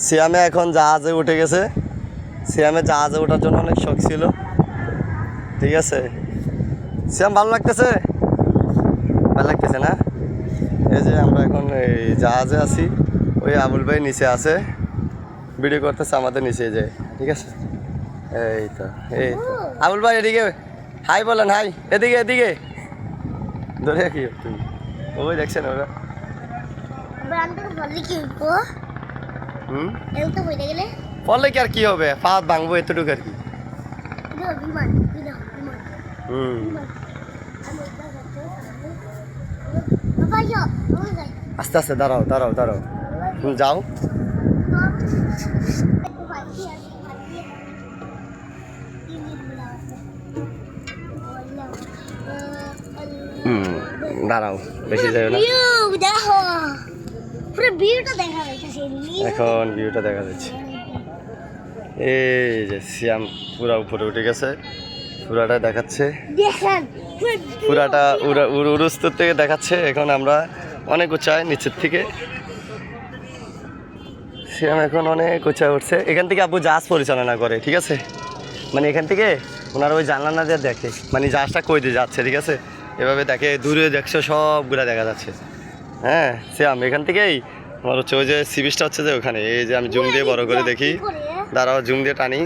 সিয়ামে এখন জাহাজে উঠে গেছে। সিয়ামে জাহাজে ওঠার জন্য অনেক শখ ছিল। ঠিক আছে সিয়াম, ভালো লাগতেছে? ভালো লাগতেছে না? এই যে আমরা এখন এই জাহাজে আছি, ওই আবুল ভাই নিচে আছে, ভিডিও করতেছে আমাদের নিচে যে। ঠিক আছে এই তো আবুল ভাই এদিকে হাই বলেন, হাই। এদিকে এদিকে ধরে কি তুমি ওই দেখছেন ওরা। পড়লে কি আর কি হবে, পাত ভাঙবো এতটুকু আর কি। আস্তে আস্তে দাঁড়াও দাঁড়াও দাঁড়াও, তুমি যাও। দাঁড়াও, বেশি যাবে না। এখন ভিউটা দেখা যাচ্ছে। এই যে সিয়াম পুরা উপরে উঠে গেছে, পুরাটা দেখাচ্ছে, পুরাটা উড়স্তর থেকে দেখাচ্ছে। এখন আমরা অনেক উঁচায় নিচের থেকে, সিয়াম এখন অনেক উঁচায় উঠছে। এখান থেকে আব্বু জাহাজ পরিচালনা করে। ঠিক আছে, মানে এখান থেকে ওনারা ওই জানলা দিয়ে দেখে, মানে জাহাজটা কই দিয়ে যাচ্ছে। ঠিক আছে, এভাবে দেখে, দূরে দেখছো সবগুলা দেখা যাচ্ছে। হ্যাঁ সিয়াম, এখান থেকেই আমার হচ্ছে ওই যে সি বিচটা হচ্ছে যে ওখানে। এই যে আমি জুম দিয়ে বড় করে দেখি, দাঁড়াও জুম দিয়ে টানি।